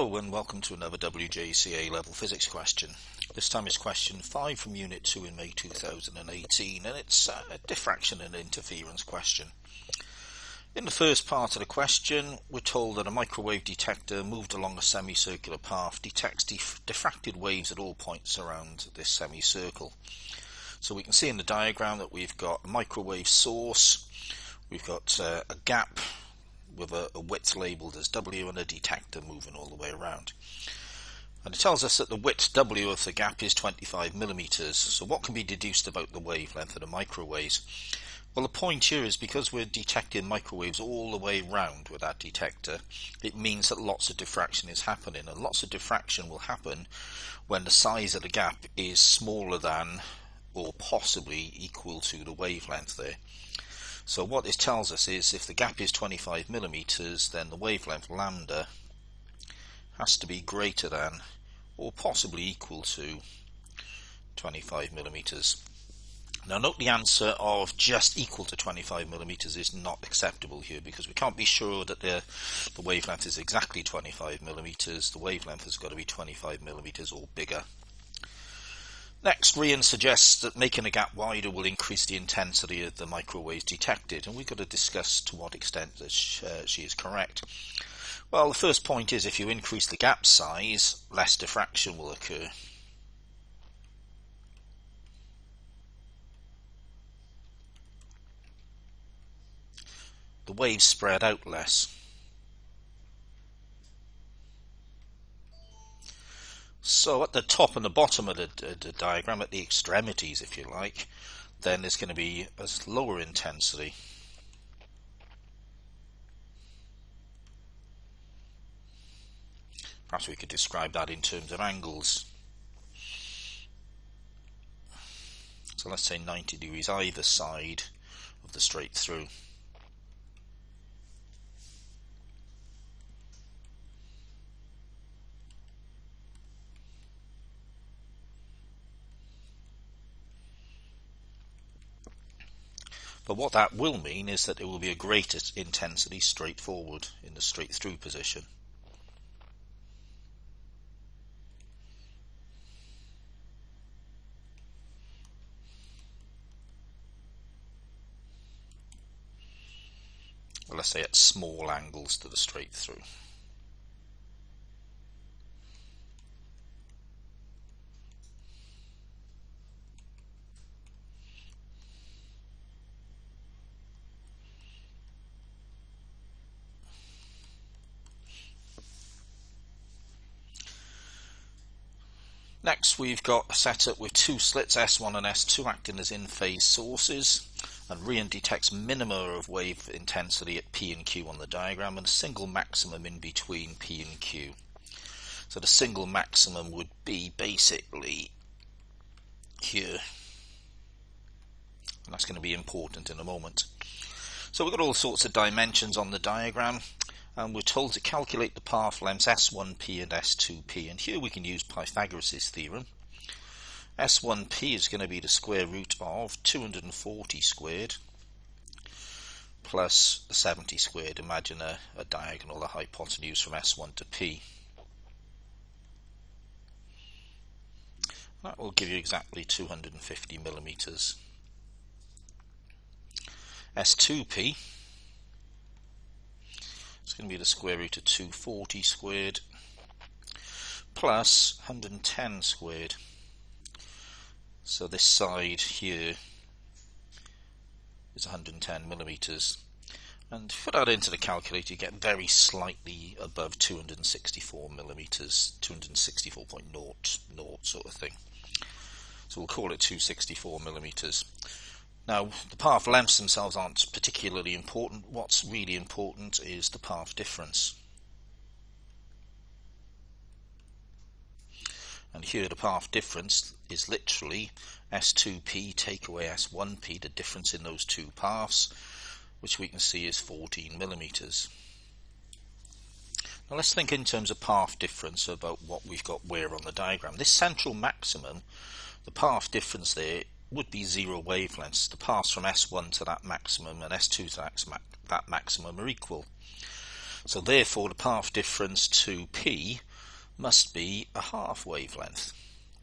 Hello and welcome to another WJEC A level physics question. This time is question 5 from Unit 2 in May 2018, and it's a diffraction and interference question. In the first part of the question, we're told that a microwave detector moved along a semicircular path detects diffracted waves at all points around this semicircle. So we can see in the diagram that we've got a microwave source, we've got a gap with a width labelled as W and a detector moving all the way around. And it tells us that the width W of the gap is 25 millimeters. So what can be deduced about the wavelength of the microwaves? Well, the point here is because we're detecting microwaves all the way around with that detector, it means that lots of diffraction is happening, and lots of diffraction will happen when the size of the gap is smaller than or possibly equal to the wavelength there. So what this tells us is if the gap is 25 millimeters, then the wavelength lambda has to be greater than or possibly equal to 25 millimeters. Now note the answer of just equal to 25 millimeters is not acceptable here, because we can't be sure that the wavelength is exactly 25 millimeters. The wavelength has got to be 25 millimeters or bigger. Next, Rian suggests that making the gap wider will increase the intensity of the microwaves detected, and we've got to discuss to what extent that she is correct. Well, the first point is if you increase the gap size, less diffraction will occur. The waves spread out less. So at the top and the bottom of the diagram, at the extremities if you like, then there's going to be a lower intensity. Perhaps we could describe that in terms of angles. So let's say 90 degrees either side of the straight through. But what that will mean is that there will be a greater intensity straight forward in the straight through position. Well, let's say at small angles to the straight through. Next, we've got a setup with two slits S1 and S2 acting as in-phase sources, and Rian detects minima of wave intensity at P and Q on the diagram and a single maximum in between P and Q. So the single maximum would be basically here, and that's going to be important in a moment. So we've got all sorts of dimensions on the diagram, and we're told to calculate the path lengths S1P and S2P, and here we can use Pythagoras' theorem. S1P is going to be the square root of 240 squared plus 70 squared. Imagine a diagonal, a hypotenuse from S1 to P. That will give you exactly 250 millimeters. S2P, it's going to be the square root of 240 squared plus 110 squared. So this side here is 110 millimeters. And put that into the calculator, you get very slightly above 264 millimeters, 264.00 sort of thing. So we'll call it 264 millimeters. Now, the path lengths themselves aren't particularly important. What's really important is the path difference. And here the path difference is literally S2P take away S1P, the difference in those two paths, which we can see is 14 millimeters. Now let's think in terms of path difference about what we've got where on the diagram. This central maximum, the path difference there would be zero wavelengths. The paths from S1 to that maximum and S2 to that maximum are equal. So therefore the path difference to P must be a half wavelength,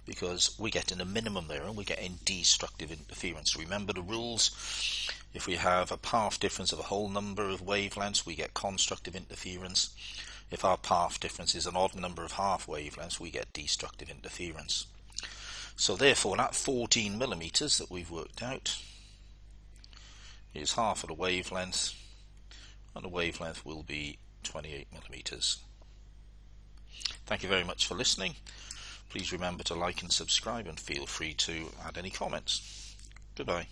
because we're getting a minimum there and we're getting destructive interference. Remember the rules. If we have a path difference of a whole number of wavelengths, we get constructive interference. If our path difference is an odd number of half wavelengths, we get destructive interference. So therefore that 14 millimeters that we've worked out is half of the wavelength, and the wavelength will be 28 millimeters. Thank you very much for listening. Please remember to like and subscribe, and feel free to add any comments. Goodbye.